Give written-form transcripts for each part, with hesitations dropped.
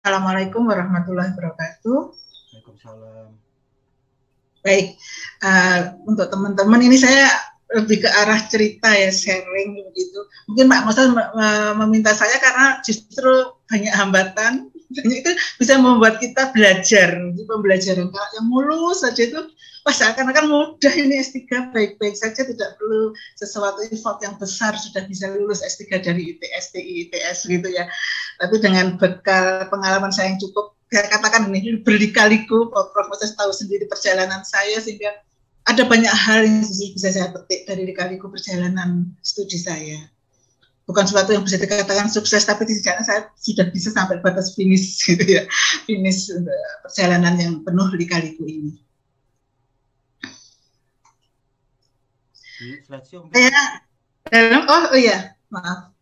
Assalamualaikum warahmatullahi wabarakatuh. Waalaikumsalam. Baik, untuk teman-teman ini saya lebih ke arah cerita ya, sharing begitu. Mungkin Pak Mosel meminta saya karena justru banyak hambatan, itu bisa membuat kita belajar, pembelajaran. Kalau yang mulus saja itu, wah seakan-akan mudah ini S3, baik-baik saja, tidak perlu sesuatu effort yang besar, sudah bisa lulus S3 dari ITS, TI, ITS gitu ya. Tapi dengan bekal pengalaman saya yang cukup, saya katakan ini berlikaliku, Prof. Moses tahu sendiri perjalanan saya, sehingga ada banyak hal yang bisa saya petik dari likaliku perjalanan studi saya. Bukan sesuatu yang bisa dikatakan sukses, tapi setidaknya saya sudah bisa sampai batas finish gitu ya, finish perjalanan yang penuh likaliku ini. Saya dalam, oh iya, maaf.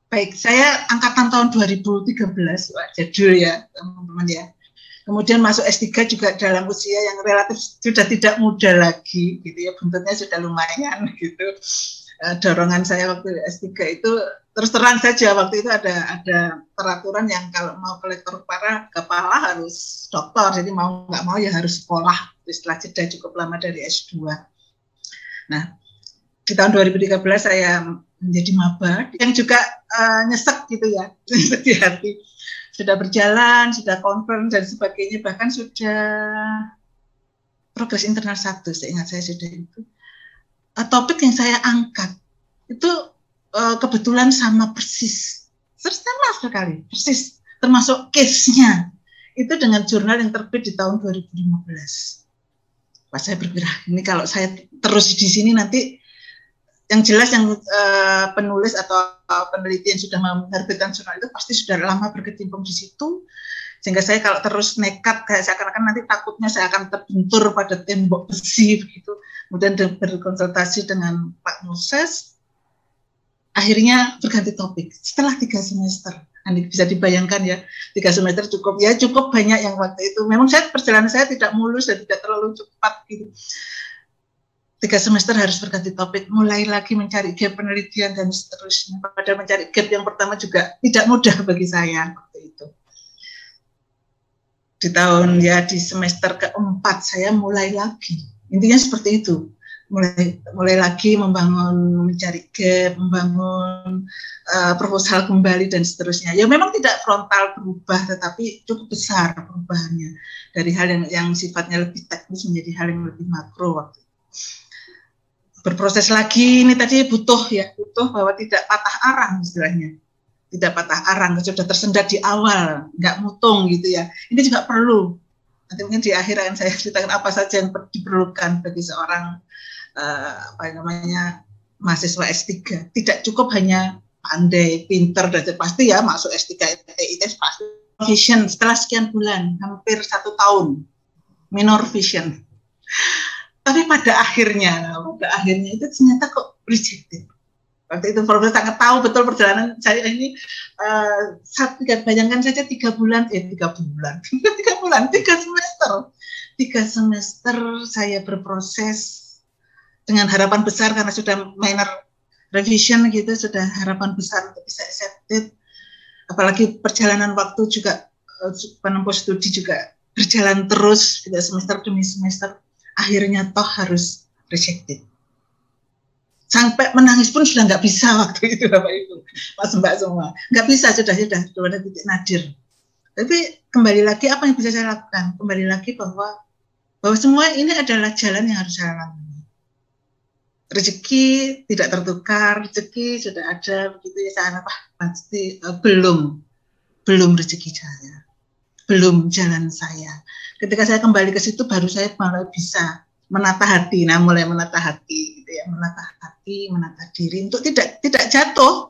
Baik, saya angkatan tahun 2013, Pak, jadul ya teman-teman ya. Kemudian masuk S3 juga dalam usia yang relatif sudah tidak muda lagi, gitu ya, buntutnya sudah lumayan gitu. Dorongan saya waktu S3 itu, terus terang saja waktu itu ada peraturan yang kalau mau kolektor kepala harus doktor, jadi mau nggak mau ya harus sekolah setelah jeda cukup lama dari S2. Nah, di tahun 2013 saya menjadi maba yang juga nyesek gitu ya, di hati. Sudah berjalan, sudah confirm dan sebagainya, bahkan sudah progres internal 1, seingat saya sudah itu. Topik yang saya angkat itu kebetulan sama persis, sama sekali, persis, termasuk case-nya itu dengan jurnal yang terbit di tahun 2015. Pas saya berpikir, ini kalau saya terus di sini nanti yang jelas yang penulis atau peneliti yang sudah menerbitkan jurnal itu pasti sudah lama berkecimpung di situ, sehingga saya kalau terus nekat kayak seakan-akan nanti takutnya saya akan terbentur pada tembok besi begitu. Kemudian berkonsultasi dengan Pak Moses, akhirnya berganti topik setelah 3 semester. Bisa dibayangkan ya, 3 semester cukup banyak yang waktu itu. Memang perjalanan saya tidak mulus dan tidak terlalu cepat gitu. 3 semester harus berganti topik, mulai lagi mencari gap penelitian dan seterusnya. Padahal mencari gap yang pertama juga tidak mudah bagi saya waktu itu. Di semester keempat saya mulai lagi. Intinya seperti itu. Mulai lagi mencari gap, membangun proposal kembali dan seterusnya. Ya memang tidak frontal berubah, tetapi cukup besar perubahannya dari hal yang sifatnya lebih teknis menjadi hal yang lebih makro waktu itu. Berproses lagi ini tadi butuh bahwa tidak patah arang istilahnya, tidak patah arang, sudah tersendat di awal, nggak mutung gitu ya. Ini juga perlu. Nanti mungkin di akhir akan saya ceritakan apa saja yang diperlukan bagi seorang mahasiswa S3. Tidak cukup hanya pandai, pinter, dan pasti ya masuk S3 ITS pasti. Vision setelah sekian bulan, hampir 1 tahun, minor vision. Tapi pada akhirnya itu ternyata kok rejected. Waktu itu Profesor sangat tahu betul perjalanan saya ini. Bayangkan saja 3 semester saya berproses dengan harapan besar karena sudah minor revision gitu, sudah harapan besar untuk bisa accepted. Apalagi perjalanan waktu juga penempuh studi juga berjalan terus, semester demi semester. Akhirnya toh harus rejected. Sampai menangis pun sudah nggak bisa waktu itu Bapak Ibu, Mas Mbak semua. Nggak bisa, sudah ada titik nadir. Tapi kembali lagi apa yang bisa saya lakukan? Kembali lagi bahwa semua ini adalah jalan yang harus saya lalui. Rezeki tidak tertukar, rezeki sudah ada begitu ya, saya pasti belum rezeki saya. Belum jalan saya. Ketika saya kembali ke situ baru saya mulai bisa menata hati. Mulai menata hati gitu ya, menata diri untuk tidak jatuh.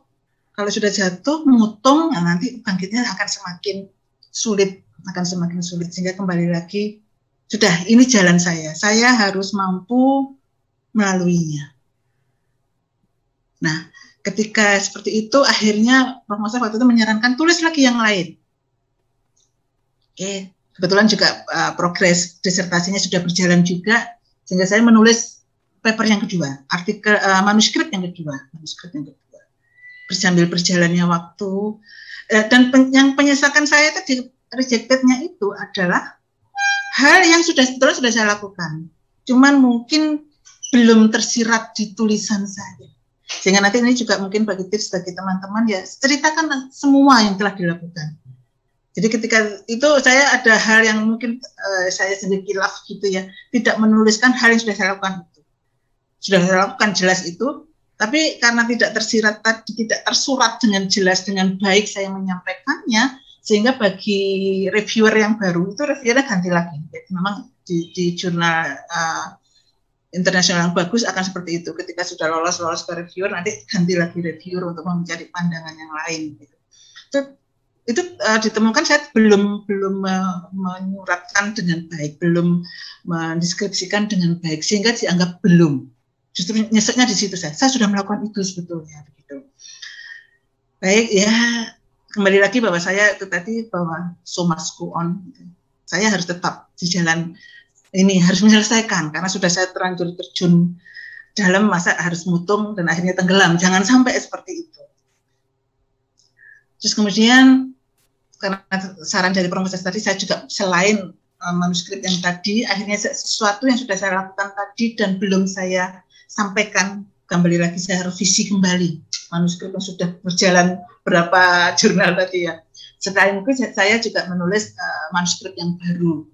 Kalau sudah jatuh, mutung, nanti bangkitnya akan semakin sulit sehingga kembali lagi sudah ini jalan saya. Saya harus mampu melaluinya. Nah, ketika seperti itu akhirnya Prof. Moses waktu itu menyarankan tulis lagi yang lain. Oke, kebetulan juga progres disertasinya sudah berjalan juga, sehingga saya menulis paper yang kedua, manuskrip yang kedua. Sambil berjalannya waktu, dan yang penyesakan saya tadi rejectednya itu adalah hal yang sebetulnya sudah saya lakukan, cuman mungkin belum tersirat di tulisan saya. Sehingga nanti ini juga mungkin bagi tips bagi teman-teman, ya ceritakan semua yang telah dilakukan. Jadi ketika itu saya ada hal yang mungkin saya sendiri kilaf gitu ya, tidak menuliskan hal yang sudah saya lakukan itu. Sudah saya lakukan jelas itu, tapi karena tidak tersirat tadi, tidak tersurat dengan jelas, dengan baik saya menyampaikannya, sehingga bagi reviewer yang baru itu reviewernya ganti lagi. Jadi memang di jurnal internasional yang bagus akan seperti itu. Ketika sudah lolos ke reviewer, nanti ganti lagi reviewer untuk mencari pandangan yang lain. Gitu. Itu ditemukan saya belum menyuratkan dengan baik, belum mendeskripsikan dengan baik, sehingga dianggap belum. Justru nyeseknya di situ saya sudah melakukan itu sebetulnya. Begitu. Baik ya, kembali lagi bahwa saya itu tadi bahwa so must go on. Gitu. Saya harus tetap di jalan ini, harus menyelesaikan karena sudah saya terlanjur terjun dalam, masa harus mutung dan akhirnya tenggelam. Jangan sampai seperti itu. Terus kemudian karena saran dari Profesor tadi, saya juga selain manuskrip yang tadi, akhirnya sesuatu yang sudah saya lakukan tadi dan belum saya sampaikan, kembali lagi saya revisi kembali manuskrip yang sudah berjalan berapa jurnal tadi ya. Selain itu saya juga menulis manuskrip yang baru,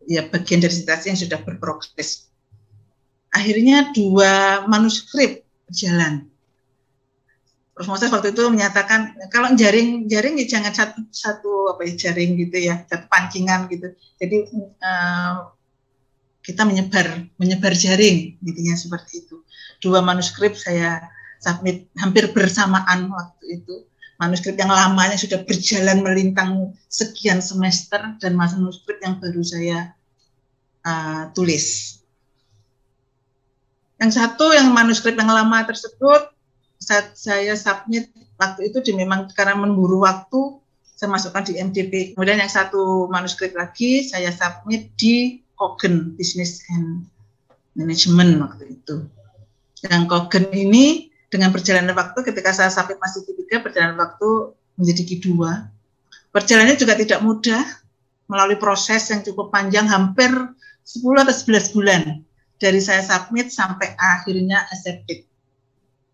ya bagian dari disertasi yang sudah berprogres. Akhirnya 2 manuskrip berjalan. Prof. Moses waktu itu menyatakan kalau jaring ya jangan satu jaring gitu ya, satu pancingan gitu. Jadi kita menyebar jaring, intinya seperti itu. 2 manuskrip saya submit hampir bersamaan waktu itu. Manuskrip yang lamanya sudah berjalan melintang sekian semester dan manuskrip yang baru saya tulis. Yang satu yang manuskrip yang lama tersebut saya submit waktu itu memang karena memburu waktu, saya masukkan di MDP. Kemudian yang satu manuskrip lagi saya submit di Cogent Business and Management waktu itu. Yang Cogent ini dengan perjalanan waktu, ketika saya submit masih Q3, perjalanan waktu menjadi Q2. Perjalanannya juga tidak mudah, melalui proses yang cukup panjang, hampir 10 atau 11 bulan dari saya submit sampai akhirnya accepted.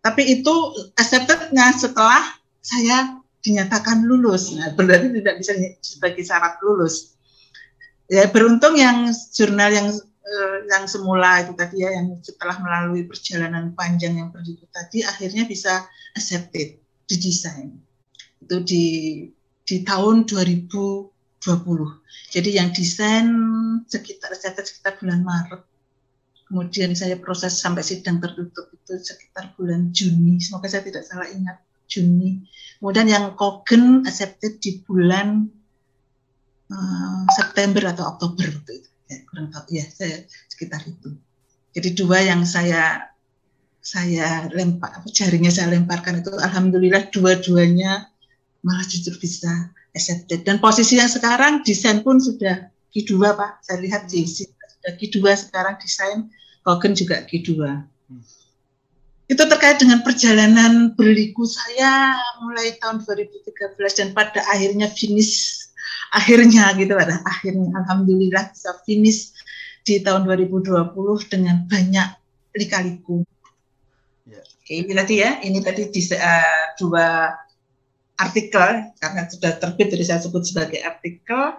Tapi itu accepted-nya setelah saya dinyatakan lulus. Nah, berarti tidak bisa sebagai syarat lulus. Ya, beruntung yang jurnal yang semula itu tadi ya, yang setelah melalui perjalanan panjang yang berikut tadi, akhirnya bisa accepted, didesain. Itu di tahun 2020. Jadi yang desain sekitar bulan Maret. Kemudian saya proses sampai sidang tertutup itu sekitar bulan Juni. Semoga saya tidak salah ingat, Juni. Kemudian yang Cogent accepted di bulan September atau Oktober waktu itu. Ya, kurang tahu ya, saya sekitar itu. Jadi 2 yang saya lempar, jaringnya saya lemparkan itu, alhamdulillah dua-duanya malah justru bisa accepted. Dan posisi yang sekarang desain pun sudah Q2 Pak. Saya lihat di sudah Q2 sekarang desain, Cogent juga Q2. Itu terkait dengan perjalanan berliku saya mulai tahun 2013 dan pada akhirnya alhamdulillah bisa finish di tahun 2020 dengan banyak lika-liku. Oke, ini tadi ya, ini tadi 2 artikel karena sudah terbit, jadi saya sebut sebagai artikel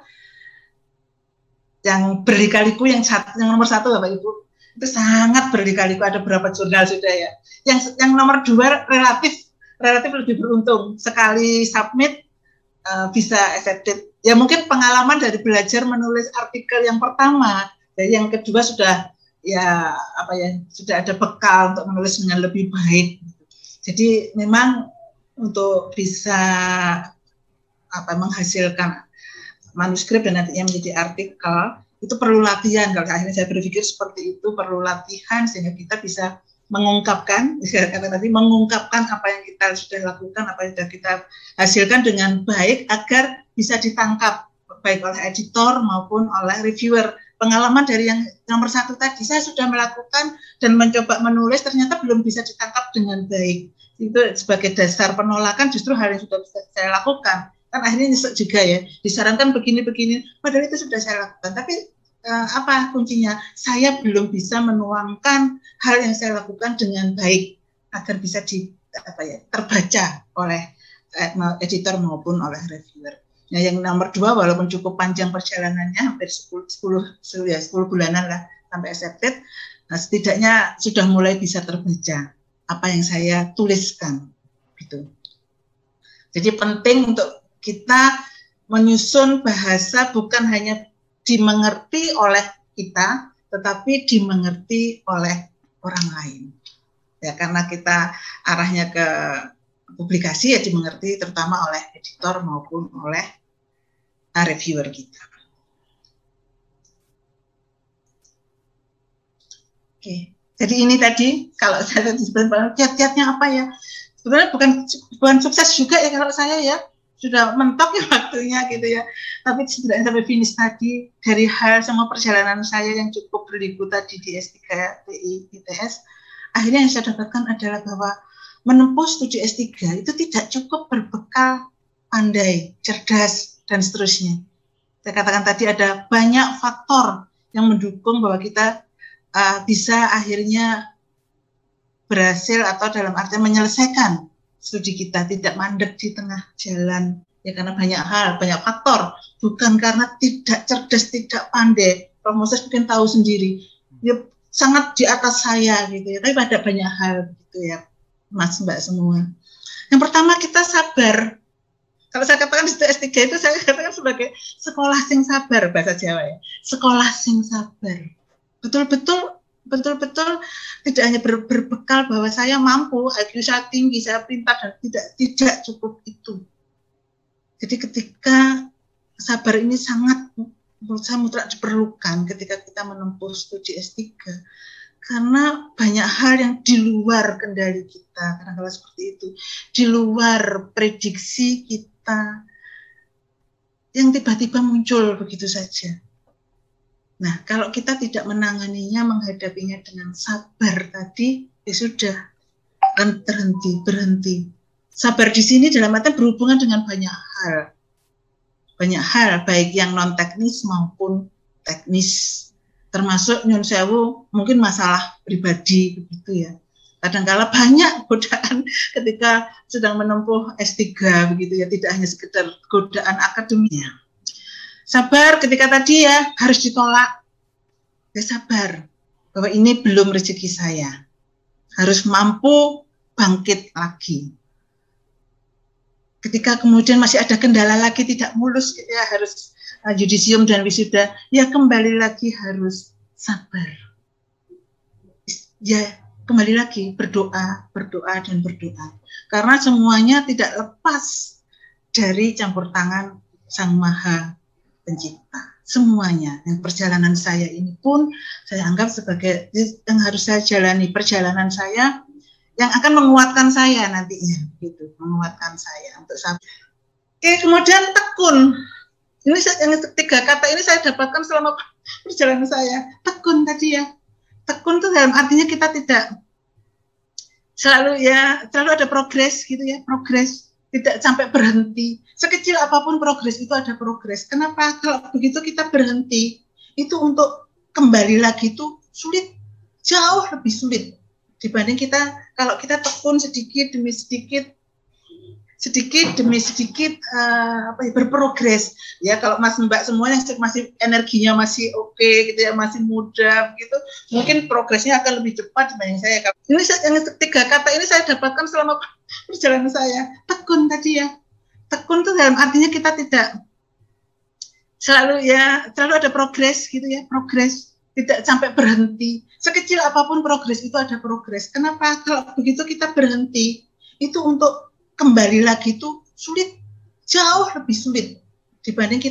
yang berlika-liku. Yang nomor 1 Bapak Ibu itu sangat berlika-liku, ada berapa jurnal sudah ya. Yang nomor 2 relatif lebih beruntung, sekali submit bisa accepted. Ya mungkin pengalaman dari belajar menulis artikel yang pertama, jadi yang kedua sudah sudah ada bekal untuk menulis dengan lebih baik. Jadi memang untuk bisa menghasilkan manuskrip dan nantinya menjadi artikel itu perlu latihan. Kalau akhirnya saya berpikir seperti itu, perlu latihan sehingga kita bisa mengungkapkan apa yang kita sudah lakukan, apa yang sudah kita hasilkan dengan baik agar bisa ditangkap baik oleh editor maupun oleh reviewer. Pengalaman dari yang nomor 1 tadi, saya sudah melakukan dan mencoba menulis, ternyata belum bisa ditangkap dengan baik. Itu sebagai dasar penolakan justru hal yang sudah bisa saya lakukan. Kan akhirnya nyesek juga ya, disarankan begini-begini, padahal itu sudah saya lakukan. Tapi apa kuncinya? Saya belum bisa menuangkan hal yang saya lakukan dengan baik agar bisa terbaca oleh editor maupun oleh reviewer. Nah, yang nomor 2, walaupun cukup panjang perjalanannya, hampir 10 bulanan lah sampai accepted, nah, setidaknya sudah mulai bisa terbaca apa yang saya tuliskan. Gitu. Jadi penting untuk kita menyusun bahasa bukan hanya dimengerti oleh kita, tetapi dimengerti oleh orang lain. Ya, karena kita arahnya ke publikasi ya dimengerti terutama oleh editor maupun oleh reviewer kita. Oke, jadi ini tadi kalau saya sebenarnya kiat-kiatnya apa ya? Sebenarnya bukan sukses juga ya kalau saya ya, sudah mentok ya waktunya gitu ya. Tapi setidaknya sampai finish tadi dari hal semua perjalanan saya yang cukup berliku tadi di S3 TI ITS, akhirnya yang saya dapatkan adalah bahwa menempuh studi S3 itu tidak cukup berbekal pandai, cerdas, dan seterusnya. Saya katakan tadi ada banyak faktor yang mendukung bahwa kita bisa akhirnya berhasil atau dalam arti menyelesaikan studi kita, tidak mandek di tengah jalan. Ya karena banyak hal, banyak faktor. Bukan karena tidak cerdas, tidak pandai. Prof. Moses mungkin tahu sendiri. Ya sangat di atas saya gitu ya. Tapi ada banyak hal gitu ya, Mas Mbak semua. Yang pertama kita sabar. Kalau saya katakan di S3 itu saya katakan sebagai sekolah sing sabar bahasa Jawa ya. Sekolah sing sabar. Betul-betul tidak hanya berbekal bahwa saya mampu, IQ saya tinggi, saya pintar dan tidak cukup itu. Jadi ketika sabar ini sangat menurut saya mutlak diperlukan ketika kita menempuh studi S3. Karena banyak hal yang di luar kendali kita, kadang-kadang seperti itu, di luar prediksi kita, yang tiba-tiba muncul begitu saja. Nah, kalau kita tidak menanganinya, menghadapinya dengan sabar tadi, ya sudah, akan berhenti. Sabar di sini dalam arti berhubungan dengan banyak hal, baik yang non-teknis maupun teknis. Termasuk nyun sewu mungkin masalah pribadi begitu ya. Kadang-kala banyak godaan ketika sedang menempuh S3 begitu ya, tidak hanya sekedar godaan akademia. Sabar ketika tadi ya harus ditolak. Ya sabar bahwa ini belum rezeki saya. Harus mampu bangkit lagi. Ketika kemudian masih ada kendala lagi tidak mulus gitu ya, harus yudisium dan wisuda, ya kembali lagi harus sabar. Ya kembali lagi berdoa. Karena semuanya tidak lepas dari campur tangan Sang Maha Pencipta. Semuanya. Yang perjalanan saya ini pun saya anggap sebagai yang harus saya jalani, perjalanan saya yang akan menguatkan saya nantinya, gitu, menguatkan saya untuk sabar. Oke, kemudian tekun. Ini yang 3 kata ini saya dapatkan selama perjalanan saya. Tekun tadi ya. Tekun itu dalam artinya kita tidak selalu ada progres gitu ya, progres, tidak sampai berhenti. Sekecil apapun progres itu ada progres. Kenapa? Kalau begitu kita berhenti, itu untuk kembali lagi itu sulit, jauh lebih sulit dibanding kalau kita tekun sedikit demi sedikit berprogres ya. Kalau Mas Mbak semua yang masih energinya masih oke gitu ya, masih muda gitu, mungkin progresnya akan lebih cepat dibanding saya. Ini yang 3 kata ini saya dapatkan selama perjalanan saya. Tekun tadi ya. Tekun itu dalam artinya kita tidak selalu ada progres gitu ya, progres, tidak sampai berhenti. Sekecil apapun progres itu ada progres. Kenapa? Kalau begitu kita berhenti, itu untuk kembali lagi itu sulit, jauh lebih sulit dibanding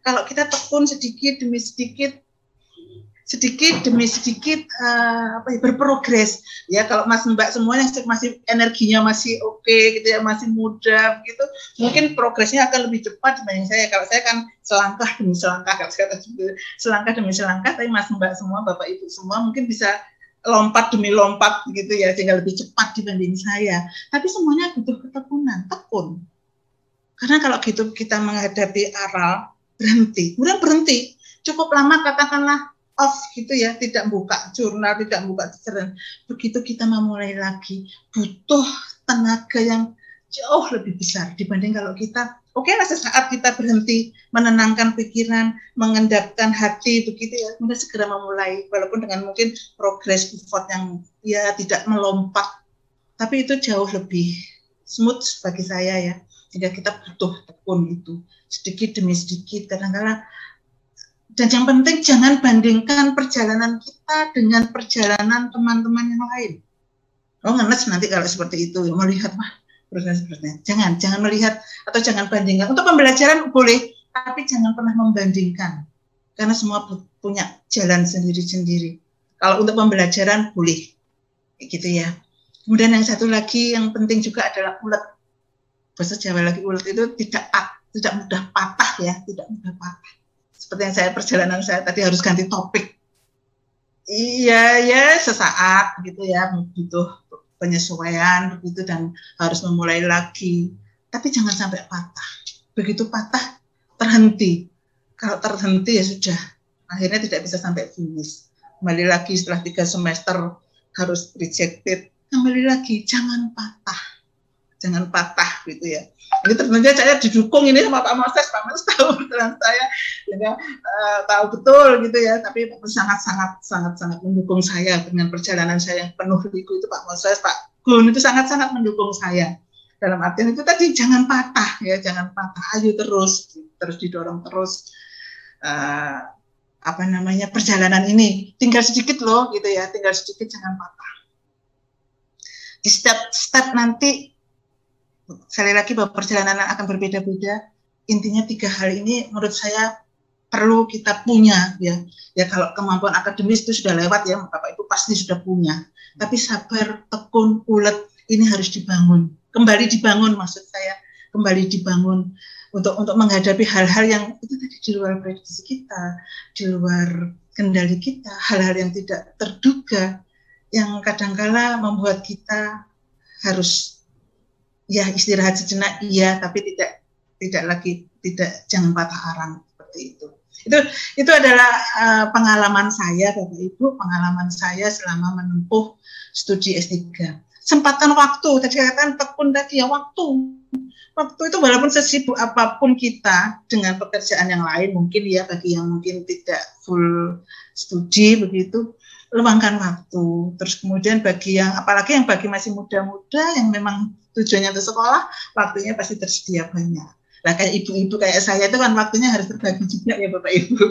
kalau kita tekun sedikit demi sedikit sedikit demi sedikit berprogres ya. Kalau Mas Mbak semuanya masih energinya masih oke gitu ya, masih muda gitu, mungkin progresnya akan lebih cepat dibanding saya. Kalau saya kan selangkah demi selangkah, kalau saya selangkah demi selangkah, tapi Mas Mbak semua, Bapak Ibu semua mungkin bisa lompat demi lompat gitu ya, sehingga lebih cepat dibanding saya. Tapi semuanya butuh ketekunan, tekun. Karena kalau gitu kita menghadapi aral, berhenti, kemudian berhenti, cukup lama katakanlah off gitu ya, tidak buka jurnal, tidak buka cerita. Begitu kita memulai lagi, butuh tenaga yang jauh lebih besar dibanding kalau kita, oke lah sesaat kita berhenti, menenangkan pikiran, mengendapkan hati, begitu ya, kemudian segera memulai, walaupun dengan mungkin progres effort yang ya tidak melompat, tapi itu jauh lebih smooth bagi saya ya. Sehingga kita butuh tekun itu, sedikit demi sedikit, kadang-kadang. Dan yang penting jangan bandingkan perjalanan kita dengan perjalanan teman-teman yang lain. Oh ngenes nanti kalau seperti itu, melihat wah proses sepertinya. Jangan melihat atau jangan bandingkan. Untuk pembelajaran boleh, tapi jangan pernah membandingkan. Karena semua punya jalan sendiri-sendiri. Kalau untuk pembelajaran boleh, gitu ya. Kemudian yang satu lagi yang penting juga adalah ulet. Bahasa Jawa lagi, ulet itu tidak mudah patah ya, tidak mudah patah. Seperti yang perjalanan saya tadi harus ganti topik. Iya ya, sesaat gitu ya, butuh penyesuaian begitu dan harus memulai lagi. Tapi jangan sampai patah. Begitu patah, terhenti. Kalau terhenti ya sudah, akhirnya tidak bisa sampai finish. Kembali lagi setelah 3 semester harus rejected. Kembali lagi, jangan patah. Jangan patah gitu ya. Ini tentunya saya didukung ini sama Pak Moses tahu betulan saya, ya, tahu betul gitu ya. Tapi sangat mendukung saya dengan perjalanan saya yang penuh liku itu Pak Moses, Pak Gun itu sangat mendukung saya. Dalam artian itu tadi jangan patah ya, jangan patah, ayo terus didorong terus. Perjalanan ini tinggal sedikit loh gitu ya, tinggal sedikit, jangan patah. Di step nanti sekali lagi bahwa perjalanan akan berbeda-beda. Intinya 3 hal ini menurut saya perlu kita punya ya. Ya kalau kemampuan akademis itu sudah lewat ya, Bapak Ibu pasti sudah punya. Tapi sabar, tekun, ulet ini harus dibangun. Kembali dibangun maksud saya, kembali dibangun untuk menghadapi hal-hal yang itu tadi di luar prediksi kita, di luar kendali kita, hal-hal yang tidak terduga yang kadangkala membuat kita harus ya istirahat sejenak iya, tapi jangan patah arang seperti itu. Itu adalah pengalaman saya Bapak Ibu, pengalaman saya selama menempuh studi S3. Sempatkan waktu, tadi katakan tekun tadi ya, waktu itu walaupun sesibuk apapun kita dengan pekerjaan yang lain, mungkin ya bagi yang mungkin tidak full studi begitu, luangkan waktu. Terus kemudian bagi yang apalagi yang bagi masih muda-muda yang memang tujuannya untuk sekolah, waktunya pasti tersedia banyak. Nah kayak ibu-ibu kayak saya itu kan waktunya harus berbagi juga ya Bapak Ibu.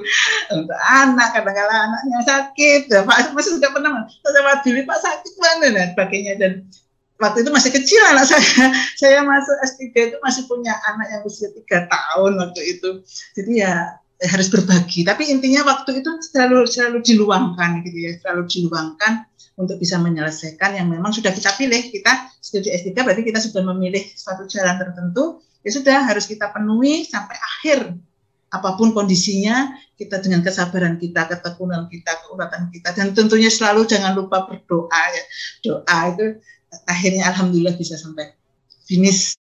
Untuk anak, kadang-kadang anaknya sakit, ya, Pak masih sudah pernah, saya dulu Pak sakit mana dan sebagainya. Dan waktu itu masih kecil anak saya masuk S3 itu masih punya anak yang usia 3 tahun waktu itu. Jadi ya harus berbagi. Tapi intinya waktu itu selalu diluangkan gitu ya, selalu diluangkan untuk bisa menyelesaikan yang memang sudah kita pilih. Kita studi S3 berarti kita sudah memilih suatu jalan tertentu, ya sudah harus kita penuhi sampai akhir. Apapun kondisinya, kita dengan kesabaran kita, ketekunan kita, keulatan kita, dan tentunya selalu jangan lupa berdoa ya. Doa itu akhirnya alhamdulillah bisa sampai finish.